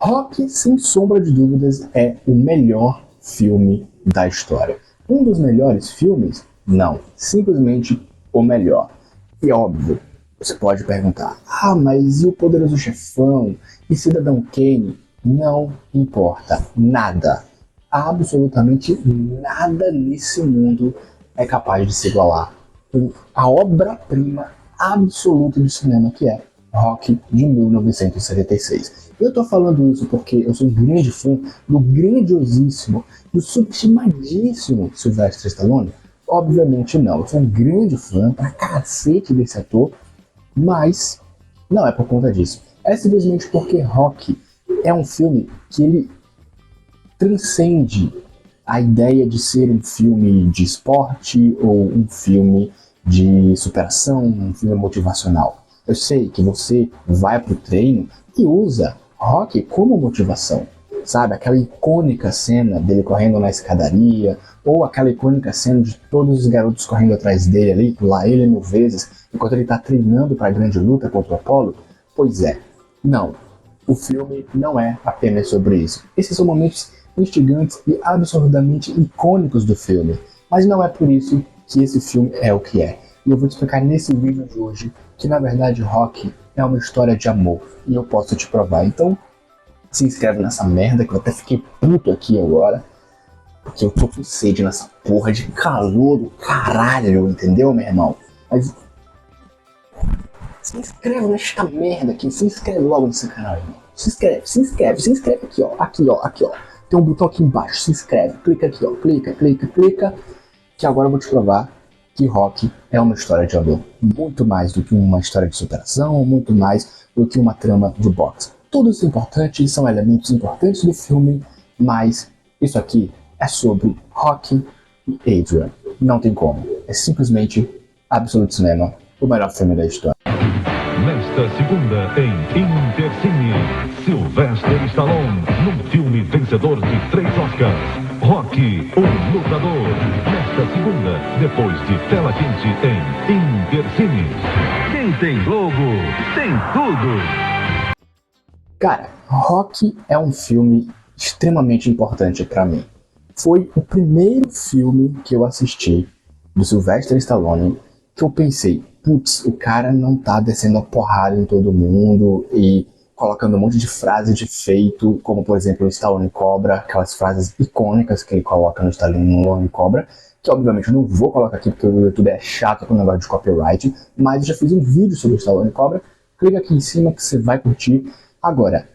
Rock, sem sombra de dúvidas, é o melhor filme da história. Um dos melhores filmes? Não, simplesmente o melhor. E óbvio, você pode perguntar, mas e o Poderoso Chefão? E Cidadão Kane? Não importa, nada. Absolutamente nada nesse mundo é capaz de se igualar com a obra-prima absoluta do cinema que é Rock de 1976. Eu tô falando isso porque eu sou um grande fã do grandiosíssimo, do subestimadíssimo Sylvester Stallone? Obviamente não, eu sou um grande fã pra cacete desse ator, mas não é por conta disso. É simplesmente porque Rock é um filme que ele transcende a ideia de ser um filme de esporte ou um filme de superação, um filme motivacional. Eu sei que você vai pro treino e usa Rock como motivação, sabe? Aquela icônica cena dele correndo na escadaria, ou aquela icônica cena de todos os garotos correndo atrás dele ali, lá ele 1000 vezes, enquanto ele tá treinando para a grande luta contra o Apollo. Pois é, não. O filme não é apenas sobre isso. Esses são momentos instigantes e absurdamente icônicos do filme, mas não é por isso que esse filme é o que é. E eu vou te explicar nesse vídeo de hoje que na verdade Rock é uma história de amor, e eu posso te provar. Então se inscreve nessa merda, que eu até fiquei puto aqui agora, porque eu tô com sede nessa porra de calor do caralho, entendeu, meu irmão? Mas se inscreve nesta merda aqui, se inscreve logo nesse canal, irmão. Se inscreve aqui, ó. Tem um botão aqui embaixo, se inscreve, clica aqui, ó, clica, que agora eu vou te provar que Rock é uma história de amor. Muito mais do que uma história de superação, muito mais do que uma trama de boxe. Tudo isso é importante, são elementos importantes do filme, mas isso aqui é sobre Rock e Adrian. Não tem como, é simplesmente Absolute Cinema, o melhor filme da história. Nesta segunda, em Intercine, Sylvester Stallone, num filme vencedor de 3 Oscars. Rock, o Lutador. Nesta segunda, depois de Tela Quente em Intercine. Quem tem Globo, tem tudo. Cara, Rock é um filme extremamente importante pra mim. Foi o primeiro filme que eu assisti do Sylvester Stallone que eu pensei, putz, o cara não tá descendo a porrada em todo mundo e colocando um monte de frase de efeito, como por exemplo o Stallone Cobra, aquelas frases icônicas que ele coloca no Stallone Cobra, que obviamente eu não vou colocar aqui porque o YouTube é chato com o negócio de copyright, mas eu já fiz um vídeo sobre o Stallone Cobra, clica aqui em cima que você vai curtir. Agora,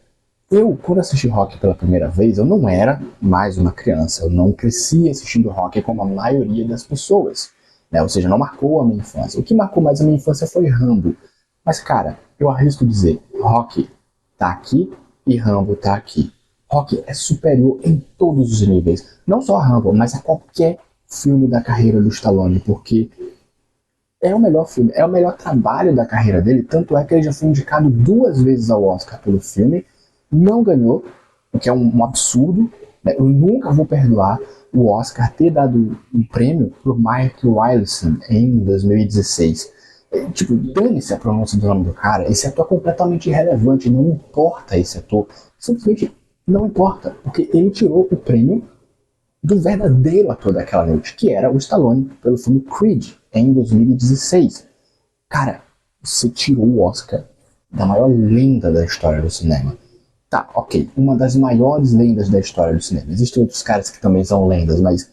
quando assisti Rock pela primeira vez, eu não era mais uma criança, eu não cresci assistindo Rock como a maioria das pessoas, né? Ou seja, não marcou a minha infância. O que marcou mais a minha infância foi Rambo. Mas cara, eu arrisco dizer, Rock tá aqui e Rambo tá aqui. Rock é superior em todos os níveis, não só a Rambo, mas a qualquer filme da carreira do Stallone, porque é o melhor filme, é o melhor trabalho da carreira dele, tanto é que ele já foi indicado 2 vezes ao Oscar pelo filme, não ganhou, o que é um absurdo, né? Eu nunca vou perdoar o Oscar ter dado um prêmio pro Mike Wilson em 2016. Tipo, dane-se a pronúncia do nome do cara, esse ator é completamente irrelevante, não importa esse ator, simplesmente não importa, porque ele tirou o prêmio do verdadeiro ator daquela noite, que era o Stallone, pelo filme Creed, em 2016. Cara, você tirou o Oscar da maior lenda da história do cinema. Tá, ok, uma das maiores lendas da história do cinema. Existem outros caras que também são lendas, mas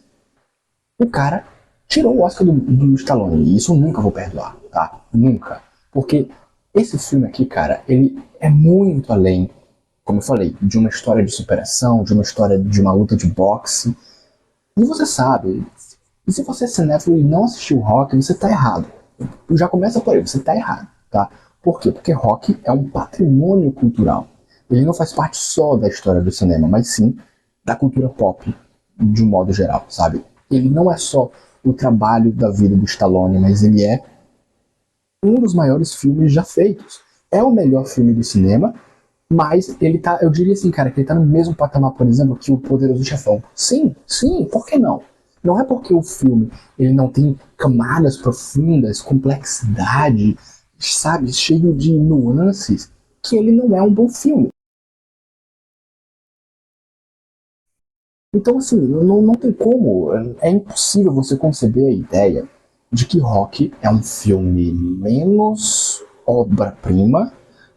o cara tirou o Oscar do Stallone, e isso eu nunca vou perdoar, tá? Nunca. Porque esse filme aqui, cara, ele é muito além, como eu falei, de uma história de superação, de uma história de uma luta de boxe. E você sabe, e se você é cinéfilo e não assistiu Rock, você tá errado. Já começa por aí, você tá errado, tá? Por quê? Porque Rock é um patrimônio cultural. Ele não faz parte só da história do cinema, mas sim da cultura pop, de um modo geral, sabe? Ele não é só o trabalho da vida do Stallone, mas ele é um dos maiores filmes já feitos. É o melhor filme do cinema, mas ele tá, eu diria assim, cara, que ele tá no mesmo patamar, por exemplo, que o Poderoso Chefão. Sim, por que não? Não é porque o filme ele não tem camadas profundas, complexidade, sabe, cheio de nuances, que ele não é um bom filme. Então, assim, não tem como, é impossível você conceber a ideia de que Rock é um filme menos obra-prima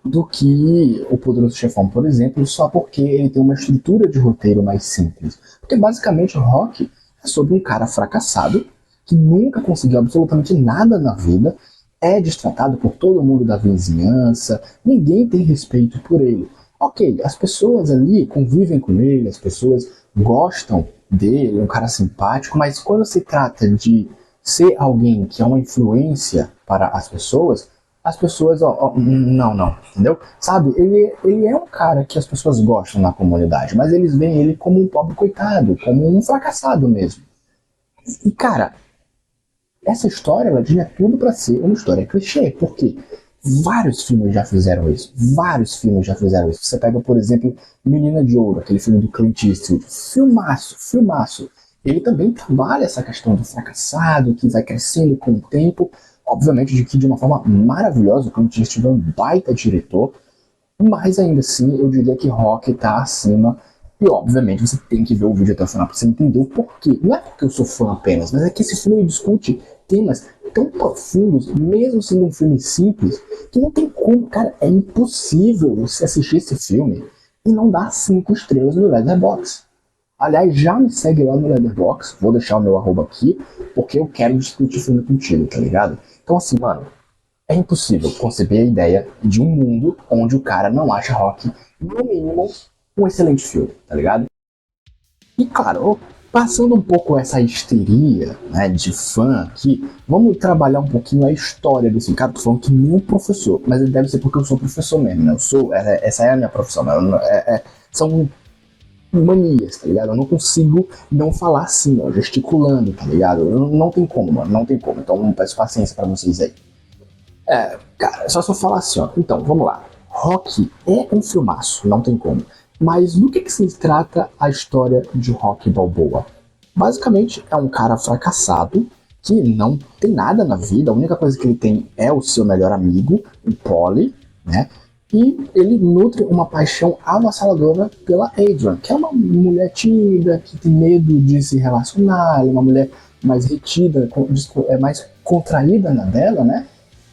do que O Poderoso Chefão, por exemplo, só porque ele tem uma estrutura de roteiro mais simples. Porque basicamente Rock é sobre um cara fracassado que nunca conseguiu absolutamente nada na vida, é destratado por todo mundo da vizinhança, ninguém tem respeito por ele. Ok, as pessoas ali convivem com ele, as pessoas gostam dele, é um cara simpático, mas quando se trata de ser alguém que é uma influência para as pessoas, não, entendeu? Sabe, ele é um cara que as pessoas gostam na comunidade, mas eles veem ele como um pobre coitado, como um fracassado mesmo. E cara, essa história ela tinha tudo para ser uma história clichê, porque vários filmes já fizeram isso. Vários filmes já fizeram isso. Você pega, por exemplo, Menina de Ouro, aquele filme do Clint Eastwood. Filmaço, filmaço. Ele também trabalha essa questão do fracassado, que vai crescendo com o tempo. Obviamente de uma forma maravilhosa. O Clint Eastwood é um baita diretor. Mas ainda assim, eu diria que Rock tá acima. E obviamente você tem que ver o vídeo até o final pra você entender o porquê. Não é porque eu sou fã apenas, mas é que esse filme discute temas tão profundos, mesmo sendo um filme simples, que não tem como, cara, é impossível você assistir esse filme e não dar 5 estrelas no Letterboxd. Aliás, já me segue lá no Letterboxd, vou deixar o meu arroba aqui, porque eu quero discutir filme contigo, tá ligado? Então assim, mano, é impossível conceber a ideia de um mundo onde o cara não acha Rock, no mínimo, um excelente filme, tá ligado? E claro, passando um pouco essa histeria, né, de fã aqui, vamos trabalhar um pouquinho a história desse cara. Tô falando que nem um professor, mas ele deve ser porque eu sou professor mesmo, né? Essa é a minha profissão, são manias, tá ligado? Eu não consigo não falar assim, ó, gesticulando, tá ligado? Não tem como, mano, não tem como. Então peço paciência pra vocês aí. Cara, só se eu falar assim, ó. Então, vamos lá. Rock é um filmaço, não tem como. Mas do que se trata a história de Rock Balboa? Basicamente, é um cara fracassado que não tem nada na vida, a única coisa que ele tem é o seu melhor amigo, o Polly, né? E ele nutre uma paixão avassaladora pela Adrian, que é uma mulher tímida, que tem medo de se relacionar, é uma mulher mais retida, é mais contraída na dela, né?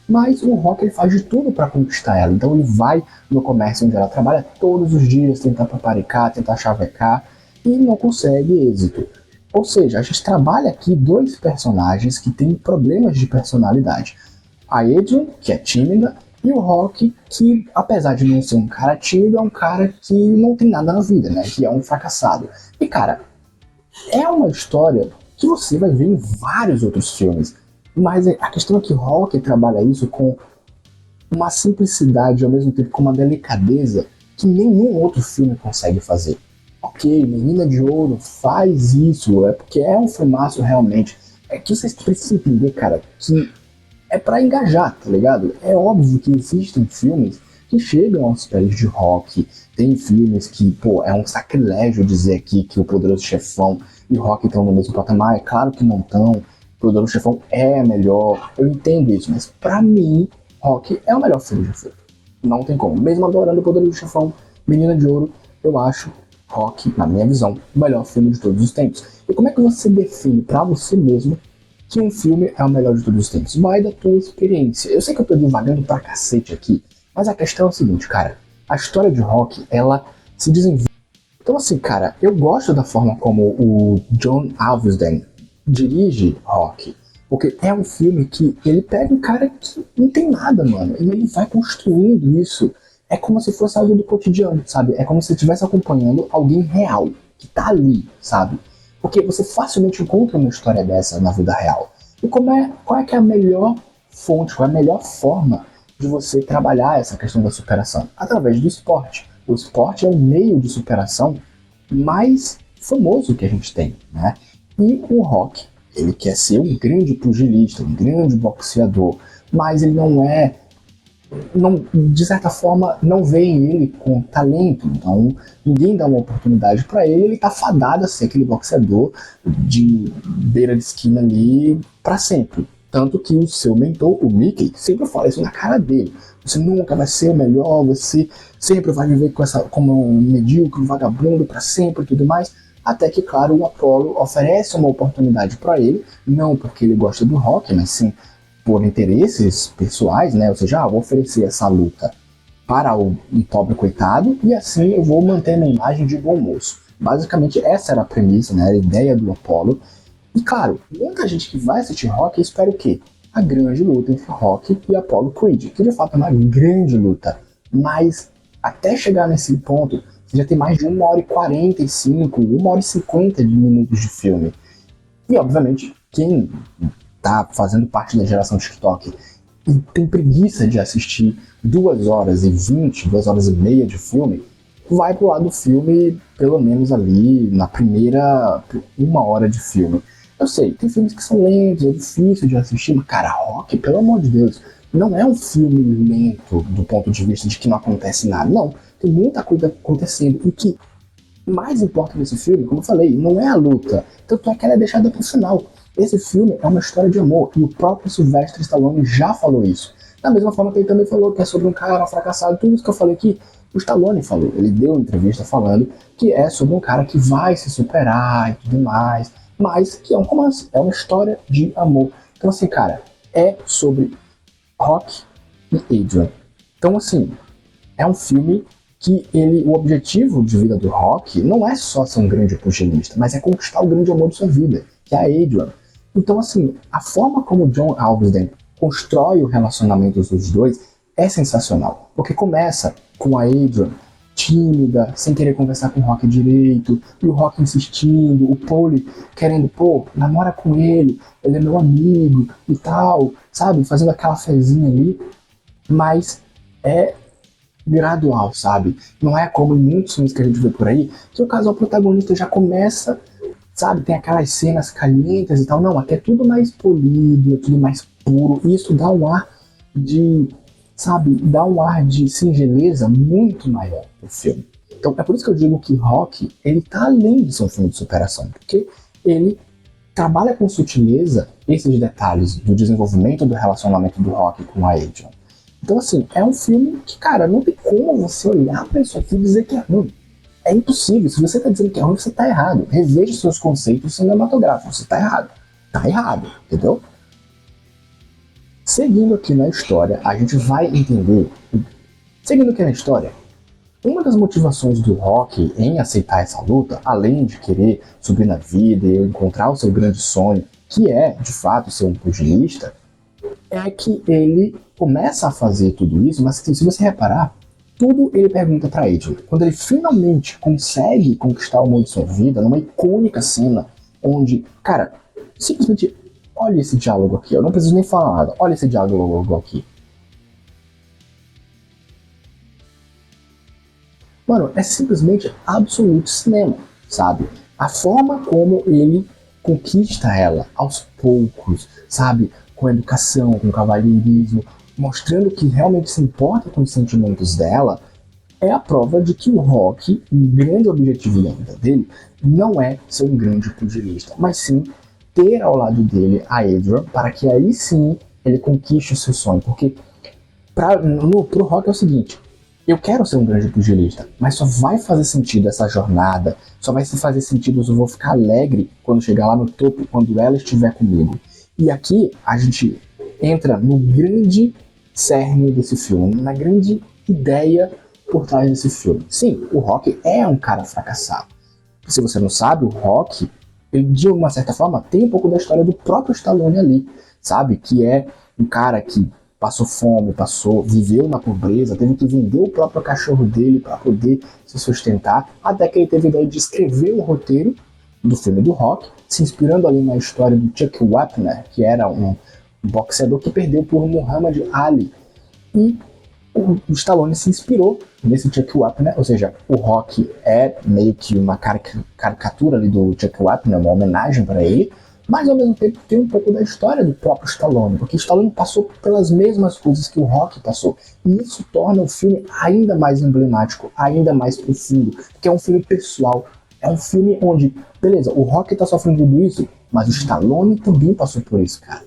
Mas o Rock ele faz de tudo para conquistar ela. Então ele vai no comércio onde ela trabalha todos os dias, tentar paparicar, tentar chavecar e não consegue êxito. Ou seja, a gente trabalha aqui dois personagens que têm problemas de personalidade. A Adrian, que é tímida, e o Rock, que apesar de não ser um cara tímido, é um cara que não tem nada na vida, né? Que é um fracassado. E cara, é uma história que você vai ver em vários outros filmes. Mas a questão é que Rock trabalha isso com uma simplicidade, ao mesmo tempo com uma delicadeza que nenhum outro filme consegue fazer. Ok, Menina de Ouro faz isso, é porque é um filmaço realmente. É que vocês precisam entender, cara, que é pra engajar, tá ligado? É óbvio que existem filmes que chegam aos pés de Rock. Tem filmes que, pô, é um sacrilégio dizer aqui que o Poderoso Chefão e Rock estão no mesmo patamar. É claro que não estão. O Poderoso Chefão é melhor, eu entendo isso, mas pra mim, Rock é o melhor filme já feito. Não tem como. Mesmo adorando o Poderoso Chefão, Menina de Ouro, eu acho Rock, na minha visão, o melhor filme de todos os tempos. E como é que você define pra você mesmo que um filme é o melhor de todos os tempos? Vai da tua experiência. Eu sei que eu tô divagando pra cacete aqui, mas a questão é o seguinte, cara. A história de Rock, ela se desenvolve. Então assim, cara, eu gosto da forma como o John Avildsen dirige Rock. Porque é um filme que ele pega um cara que não tem nada, mano. E ele vai construindo isso. É como se fosse algo do cotidiano, sabe? É como se você estivesse acompanhando alguém real, que tá ali, sabe? Porque você facilmente encontra uma história dessa na vida real. E qual é que é a melhor fonte, qual é a melhor forma de você trabalhar essa questão da superação? Através do esporte. O esporte é o meio de superação mais famoso que a gente tem, né? E o Rock, ele quer ser um grande pugilista, um grande boxeador, mas ele de certa forma, não vê ele com talento. Então, ninguém dá uma oportunidade para ele, ele tá fadado a ser aquele boxeador de beira de esquina ali para sempre. Tanto que o seu mentor, o Mickey, sempre fala isso na cara dele. Você nunca vai ser o melhor, você sempre vai viver como um medíocre, um vagabundo para sempre e tudo mais. até que, claro, o Apollo oferece uma oportunidade para ele, não porque ele gosta do Rock, mas sim por interesses pessoais, né? Ou seja, vou oferecer essa luta para o pobre coitado e assim eu vou manter a imagem de bom moço. Basicamente essa era a premissa, né? A ideia do Apollo. E claro, muita gente que vai assistir Rock espera o quê? A grande luta entre Rock e Apollo Creed, que de fato é uma grande luta. Mas até chegar nesse ponto, você já tem mais de 1h45, 1h50 de minutos de filme. E obviamente, quem tá fazendo parte da geração TikTok e tem preguiça de assistir 2h20, 2h30 de filme, vai pro lado do filme, pelo menos ali na primeira 1 hora de filme. Eu sei, tem filmes que são lentos, é difícil de assistir, mas cara, Rock, pelo amor de Deus, não é um filme lento do ponto de vista de que não acontece nada, não. Tem muita coisa acontecendo e que mais importa nesse filme, como eu falei, não é a luta, tanto é que ela é deixada pro final. Esse filme é uma história de amor e o próprio Sylvester Stallone já falou isso. Da mesma forma que ele também falou que é sobre um cara fracassado, tudo isso que eu falei aqui, o Stallone falou. Ele deu uma entrevista falando que é sobre um cara que vai se superar e tudo mais, mas que é um romance, é uma história de amor. Então assim, cara, é sobre Rock e Adrian. Então assim, é um filme que o objetivo de vida do Rock não é só ser um grande pugilista, mas é conquistar o grande amor de sua vida, que é a Adrian. Então, assim, a forma como John Avildsen constrói o relacionamento dos dois é sensacional. Porque começa com a Adrian tímida, sem querer conversar com o Rock direito, e o Rock insistindo, o Paulie querendo, namora com ele é meu amigo e tal, sabe? Fazendo aquela fezinha ali. Mas é gradual, sabe? Não é como em muitos filmes que a gente vê por aí, que o casal protagonista já começa, sabe, tem aquelas cenas calientes e tal. Não, aqui é tudo mais polido, é tudo mais puro. E isso dá um ar de, sabe, dá um ar de singeleza muito maior pro filme. Então é por isso que eu digo que Rock, ele tá além de ser um filme de superação, porque ele trabalha com sutileza esses detalhes do desenvolvimento do relacionamento do Rock com a Adrian. Então assim, é um filme que, cara, não tem como você olhar pra isso aqui e dizer que é ruim. É impossível. Se você tá dizendo que é ruim, você tá errado. Reveja seus conceitos cinematográficos. Você tá errado. Tá errado, entendeu? Seguindo aqui na história, a gente vai entender... Seguindo aqui na história, uma das motivações do Rock em aceitar essa luta, além de querer subir na vida e encontrar o seu grande sonho, que é, de fato, ser um pugilista, é que ele começa a fazer tudo isso, mas se você reparar, tudo ele pergunta pra Adrian. Quando ele finalmente consegue conquistar o amor de sua vida, numa icônica cena, onde, cara, simplesmente, olha esse diálogo aqui, eu não preciso nem falar nada, olha esse diálogo aqui. Mano, é simplesmente absoluto cinema, sabe? A forma como ele conquista ela, aos poucos, sabe? Com educação, com cavalheirismo, mostrando que realmente se importa com os sentimentos dela, é a prova de que o Rock, o grande objetivo da vida dele, não é ser um grande pugilista, mas sim ter ao lado dele a Adrian, para que aí sim ele conquiste o seu sonho. Porque pro Rock é o seguinte, eu quero ser um grande pugilista, mas só vai fazer sentido essa jornada, só vai fazer sentido, eu vou ficar alegre quando chegar lá no topo, quando ela estiver comigo. E aqui a gente entra no grande cerne desse filme, na grande ideia por trás desse filme. Sim, o Rock é um cara fracassado. Se você não sabe, o Rock, ele, de uma certa forma, tem um pouco da história do próprio Stallone ali, sabe? Que é um cara que passou fome, viveu na pobreza, teve que vender o próprio cachorro dele para poder se sustentar, até que ele teve a ideia de escrever o roteiro do filme do Rock, se inspirando ali na história do Chuck Wepner, que era um boxeador que perdeu por Muhammad Ali. E o Stallone se inspirou nesse Chuck Wepner, ou seja, o Rock é meio que uma caricatura ali do Chuck Wepner, uma homenagem para ele, mas ao mesmo tempo tem um pouco da história do próprio Stallone, porque o Stallone passou pelas mesmas coisas que o Rock passou, e isso torna o filme ainda mais emblemático, ainda mais profundo, porque é um filme pessoal, é um filme onde, beleza, o Rock tá sofrendo tudo isso, mas o Stallone também passou por isso, cara.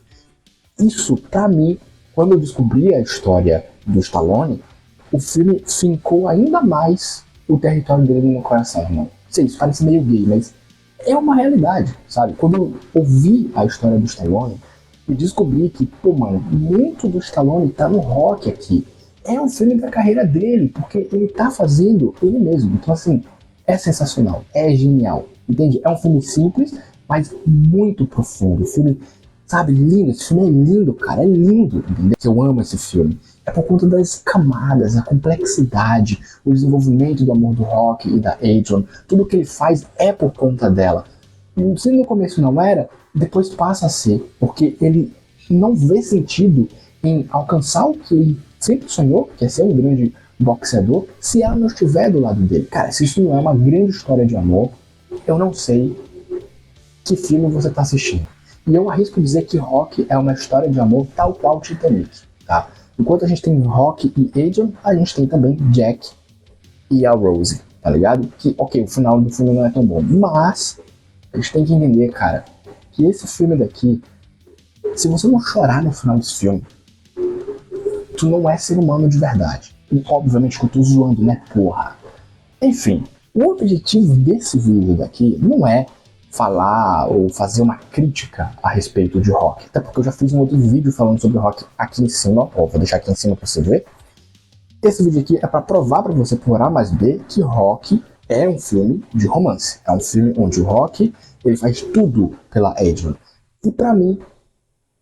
Isso, pra mim, quando eu descobri a história do Stallone, o filme fincou ainda mais o território dele no meu coração, irmão. Sei, isso parece meio gay, mas é uma realidade, sabe? Quando eu ouvi a história do Stallone, eu descobri que, pô, mano, muito do Stallone tá no Rock aqui. É um filme da carreira dele, porque ele tá fazendo ele mesmo. Então, assim, é sensacional, é genial, entende? É um filme simples, mas muito profundo. Filme, sabe, lindo. Esse filme é lindo, cara, é lindo, entendeu? Eu amo esse filme. É por conta das camadas, a complexidade, o desenvolvimento do amor do Rock e da Adrian. Tudo que ele faz é por conta dela. E se no começo não era, depois passa a ser, porque ele não vê sentido em alcançar o que ele sempre sonhou, que é ser um grande boxeador, se ela não estiver do lado dele. Cara, se isso não é uma grande história de amor, eu não sei que filme você está assistindo. E eu arrisco dizer que Rock é uma história de amor tal qual Titanic, tá? Enquanto a gente tem Rock e Adrian, a gente tem também Jack e a Rose, tá ligado? Que, ok, o final do filme não é tão bom, mas a gente tem que entender, cara, que esse filme daqui, se você não chorar no final desse filme, tu não é ser humano de verdade. E obviamente que eu tô zoando, né, porra? Enfim, o objetivo desse vídeo daqui não é falar ou fazer uma crítica a respeito de Rock. Até porque eu já fiz um outro vídeo falando sobre Rock aqui em cima, ó, vou deixar aqui em cima pra você ver. Esse vídeo aqui é pra provar pra você por A mais B que Rock é um filme de romance. É um filme onde o Rock, ele faz tudo pela Adrian. E pra mim,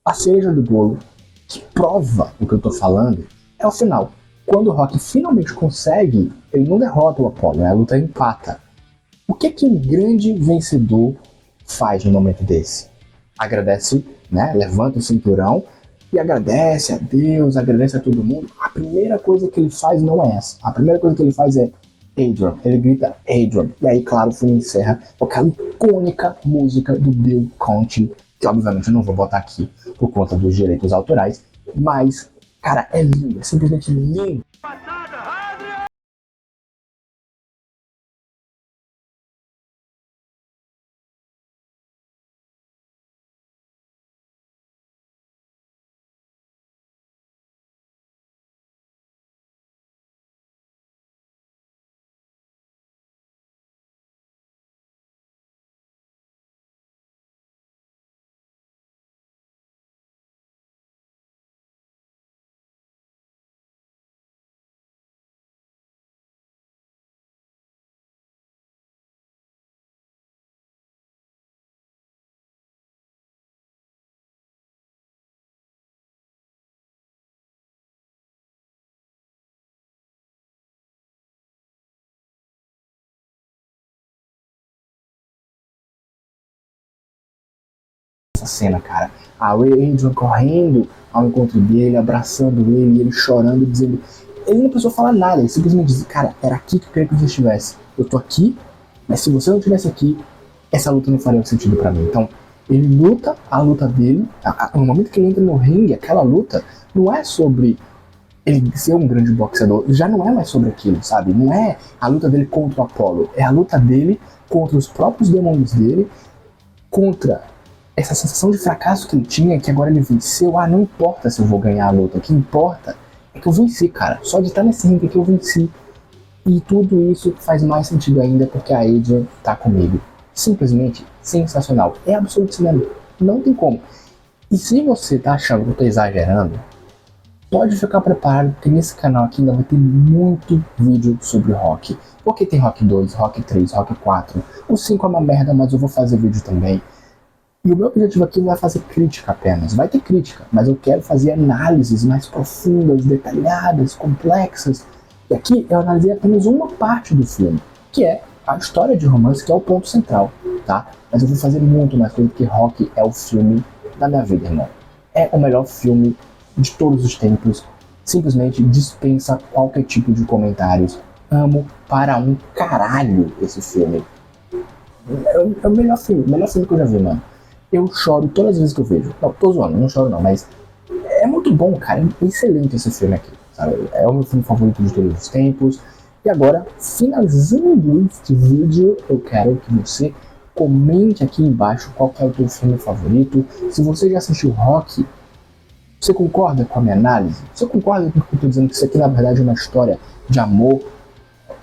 a cereja do bolo, que prova o que eu tô falando, é o final. Quando o Rock finalmente consegue, ele não derrota o Apollo, né? A luta empata. O que um grande vencedor faz no momento desse? Agradece, né? Levanta o cinturão e agradece a Deus, agradece a todo mundo. A primeira coisa que ele faz não é essa. A primeira coisa que ele faz é Adrian. Ele grita Adrian. E aí, claro, o filme encerra com aquela icônica música do Bill Conti, que obviamente eu não vou botar aqui por conta dos direitos autorais, mas, cara, é lindo, é simplesmente lindo. Essa cena, cara, a Adrian correndo ao encontro dele, abraçando ele, ele chorando, dizendo, ele não precisou falar nada, ele simplesmente disse, cara, era aqui que eu queria que você estivesse, eu tô aqui, mas se você não estivesse aqui, essa luta não faria sentido pra mim. Então, ele luta a luta dele, no momento que ele entra no ringue, aquela luta não é sobre ele ser um grande boxeador, já não é mais sobre aquilo, sabe? Não é a luta dele contra o Apollo, é a luta dele contra os próprios demônios dele, contra essa sensação de fracasso que ele tinha, que agora ele venceu. Ah, não importa se eu vou ganhar a luta, o que importa é que eu venci, cara. Só de estar nesse ringue que eu venci. E tudo isso faz mais sentido ainda porque a Adrian tá comigo. Simplesmente sensacional. É absoluto cinema. Não tem como. E se você tá achando que eu tô exagerando, pode ficar preparado, porque nesse canal aqui ainda vai ter muito vídeo sobre Rock. Porque tem Rock 2, Rock 3, Rock 4. O 5 é uma merda, mas eu vou fazer vídeo também. E o meu objetivo aqui não é fazer crítica apenas, vai ter crítica, mas eu quero fazer análises mais profundas, detalhadas, complexas. E aqui eu analisei apenas uma parte do filme, que é a história de romance, que é o ponto central, tá? Mas eu vou fazer muito mais coisa, porque Rock é o filme da minha vida, irmão. É o melhor filme de todos os tempos, simplesmente dispensa qualquer tipo de comentários. Amo para um caralho esse filme. É o melhor filme que eu já vi, mano. Eu choro todas as vezes que eu vejo. Não, tô zoando, não choro não, mas é muito bom, cara. É excelente esse filme aqui, sabe? É o meu filme favorito de todos os tempos. E agora, finalizando este vídeo, eu quero que você comente aqui embaixo qual é o teu filme favorito. Se você já assistiu Rock, você concorda com a minha análise? Você concorda com o que eu tô dizendo, que isso aqui na verdade é uma história de amor,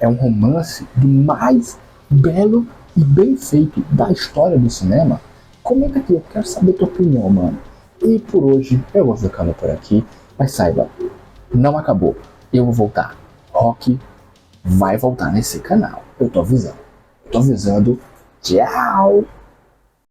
é um romance do mais belo e bem feito da história do cinema, comenta aqui, eu quero saber a tua opinião, mano. E por hoje eu vou ficando por aqui, mas saiba, não acabou, eu vou voltar. Rock vai voltar nesse canal, eu tô avisando. Tchau!